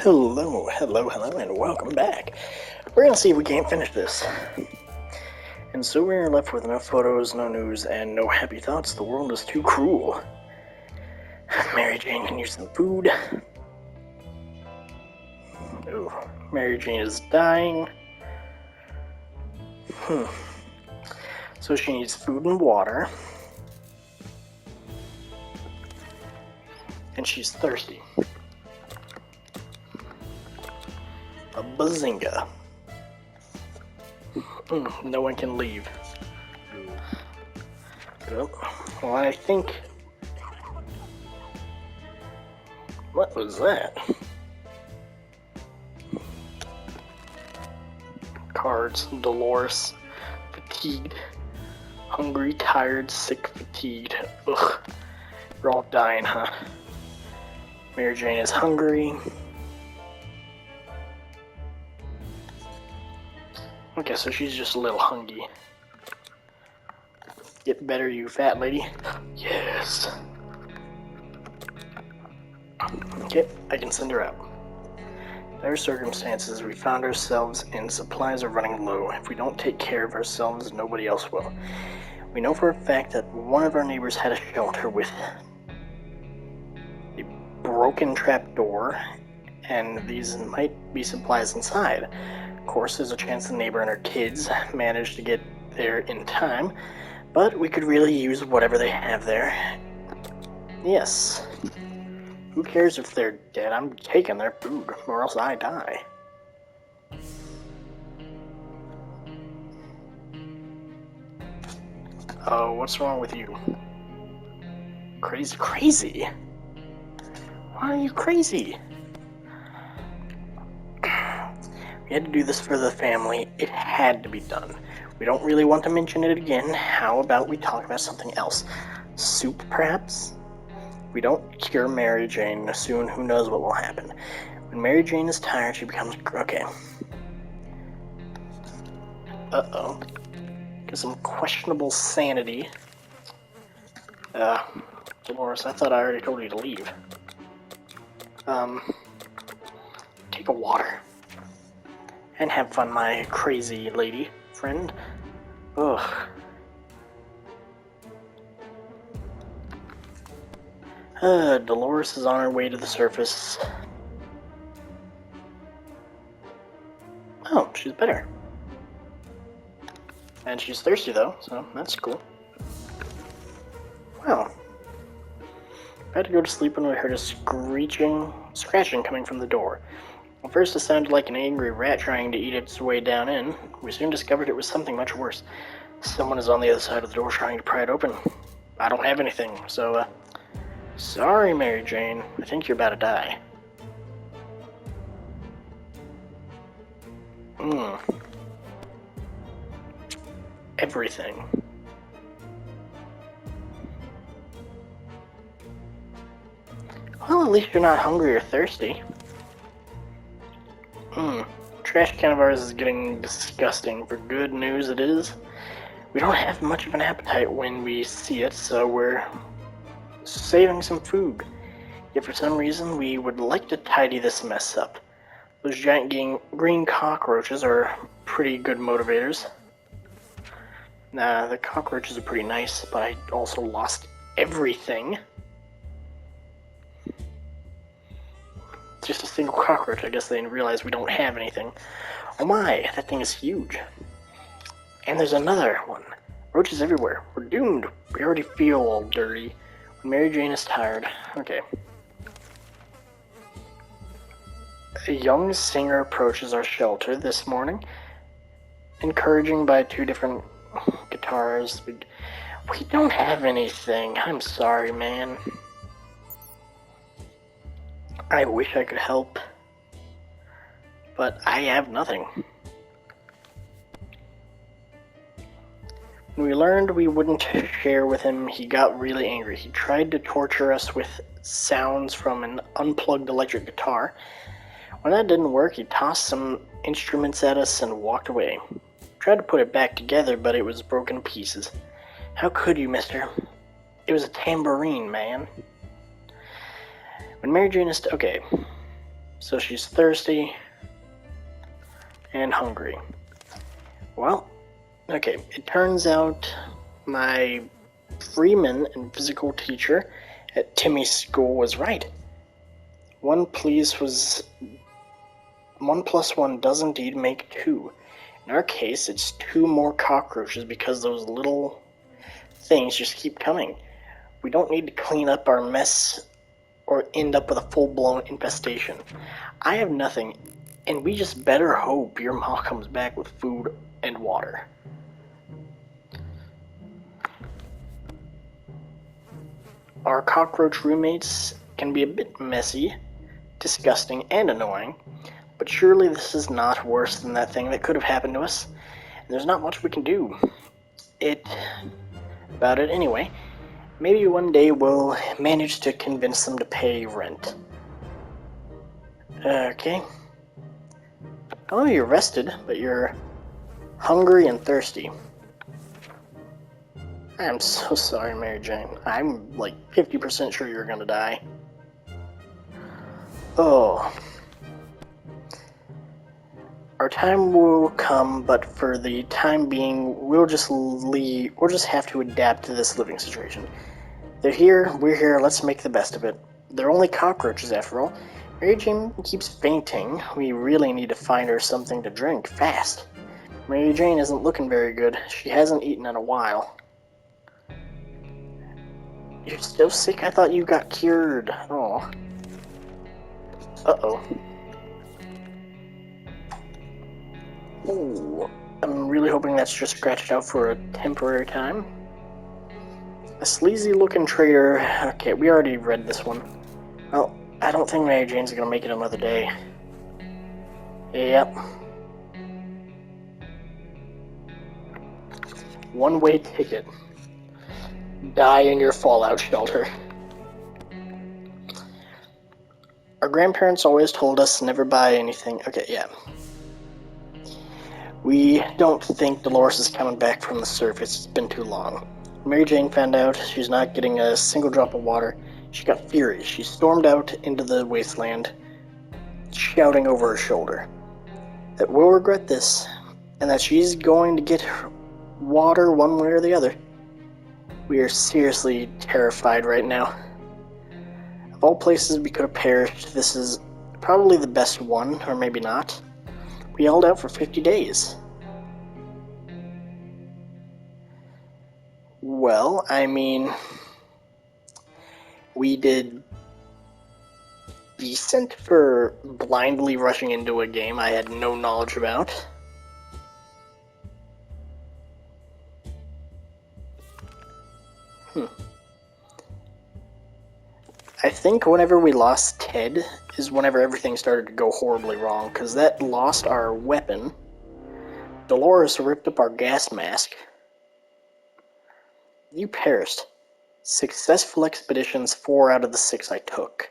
Hello, and welcome back. We're gonna see if we can't finish this. And so we're left with no photos, no news, and no happy thoughts. The world is too cruel. Mary Jane can use some food. Ooh, Mary Jane is dying. So she needs food and water. And she's thirsty. A bazinga. No one can leave. Well, I think... What was that? Cards. Dolores. Fatigued. Hungry, tired, sick, fatigued. Ugh. We're all dying, huh? Mary Jane is hungry. Okay, so she's just a little hungry. Get better, you fat lady. Yes. Okay, I can send her out. In our circumstances, we found ourselves in supplies are running low. If we don't take care of ourselves, nobody else will. We know for a fact that one of our neighbors had a shelter with a broken trap door, and these might be supplies inside. Of course, there's a chance the neighbor and her kids managed to get there in time, but we could really use whatever they have there. Yes. Who cares if they're dead? I'm taking their food, or else I die. Oh, what's wrong with you? Crazy? Why are you crazy? We had to do this for the family. It had to be done. We don't really want to mention it again. How about we talk about something else? Soup, perhaps? We don't cure Mary Jane soon, who knows what will happen. When Mary Jane is tired, she becomes... Okay. Uh-oh. Get some questionable sanity. Dolores, I thought I already told you to leave. Take a water. And have fun, my crazy lady friend. Ugh. Dolores is on her way to the surface. Oh, she's better. And she's thirsty though, so that's cool. Well, I had to go to sleep when I heard a scratching coming from the door. At first it sounded like an angry rat trying to eat its way down in. We soon discovered it was something much worse. Someone is on the other side of the door trying to pry it open. I don't have anything, so, sorry, Mary Jane. I think you're about to die. Everything. Well, at least you're not hungry or thirsty. Trash can of ours is getting disgusting. For good news it is. We don't have much of an appetite when we see it, so we're saving some food. Yet for some reason we would like to tidy this mess up. Those giant green cockroaches are pretty good motivators. Nah, the cockroaches are pretty nice, but I also lost everything. Just a single cockroach. I guess they didn't realize we don't have anything. Oh my, that thing is huge. And there's another one. Roaches everywhere. We're doomed. We already feel all dirty. When Mary Jane is tired. Okay. A young singer approaches our shelter this morning, encouraging by two different guitars. We don't have anything. I'm sorry, man. I wish I could help, but I have nothing. When we learned we wouldn't share with him, he got really angry. He tried to torture us with sounds from an unplugged electric guitar. When that didn't work, he tossed some instruments at us and walked away. Tried to put it back together, but it was broken to pieces. How could you, mister? It was a tambourine, man. When Mary Jane is... Okay. So she's thirsty and hungry. Well, okay, it turns out my Freeman and physical teacher at Timmy's school was right. 1 plus 1 does indeed make 2. In our case, it's 2 more cockroaches because those little things just keep coming. We don't need to clean up our mess or end up with a full-blown infestation. I have nothing, and we just better hope your mom comes back with food and water. Our cockroach roommates can be a bit messy, disgusting, and annoying, but surely this is not worse than that thing that could have happened to us. And there's not much we can do about it anyway. Maybe one day we'll manage to convince them to pay rent. Okay. Oh, you're rested, but you're hungry and thirsty. I'm so sorry, Mary Jane. I'm like 50% sure you're gonna die. Oh. Our time will come, but for the time being, we'll just have to adapt to this living situation. They're here, we're here, let's make the best of it. They're only cockroaches after all. Mary Jane keeps fainting. We really need to find her something to drink, fast. Mary Jane isn't looking very good. She hasn't eaten in a while. You're still sick? I thought you got cured. Oh. Uh-oh. Ooh. I'm really hoping that's just scratched out for a temporary time. A sleazy-looking traitor. Okay, we already read this one. Well, I don't think Mary Jane's gonna make it another day. Yep. One-way ticket. Die in your fallout shelter. Our grandparents always told us never buy anything. Okay, yeah. We don't think Dolores is coming back from the surface. It's been too long. Mary Jane found out she's not getting a single drop of water. She got furious. She stormed out into the wasteland, shouting over her shoulder that we'll regret this, and that she's going to get water one way or the other. We are seriously terrified right now. Of all places we could have perished, this is probably the best one, or maybe not. We held out for 50 days. Well, I mean, we did decent for blindly rushing into a game I had no knowledge about. I think whenever we lost Ted is whenever everything started to go horribly wrong, because that lost our weapon. Dolores ripped up our gas mask. You perished. Successful expeditions, 4 out of the 6 I took.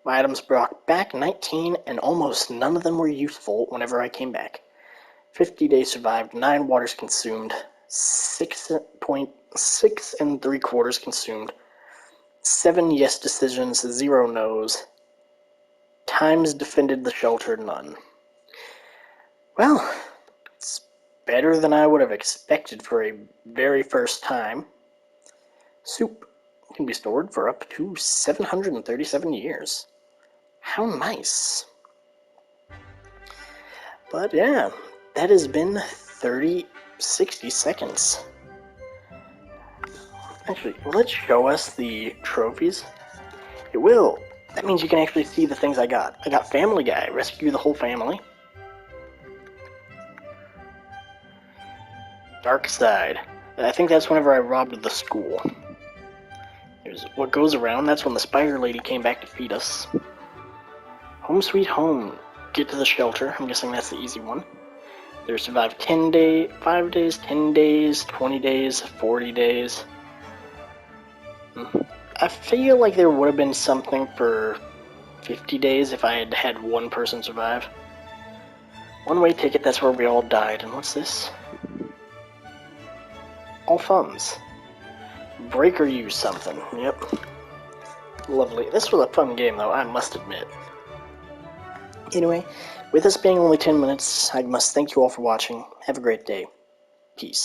My items brought back 19, and almost none of them were useful whenever I came back. 50 days survived, 9 waters consumed, 6.6 3/4 consumed, 7 yes decisions, 0 no's. Times defended the shelter, none. Well, it's better than I would have expected for a very first time. Soup can be stored for up to 737 years. How nice. But yeah, that has been 60 seconds. Actually, let's show us the trophies. It will. That means you can actually see the things I got. I got Family Guy, rescue the whole family. Dark Side. I think that's whenever I robbed the school. There's What Goes Around. That's when the spider lady came back to feed us. Home Sweet Home. Get to the shelter. I'm guessing that's the easy one. There's Survive 5 days, 10 days, 20 days, 40 days. I feel like there would have been something for 50 days if I had had one person survive. One-way ticket, that's where we all died. And what's this? All funds. Break or use something. Yep. Lovely. This was a fun game, though, I must admit. Anyway, with this being only 10 minutes, I must thank you all for watching. Have a great day. Peace.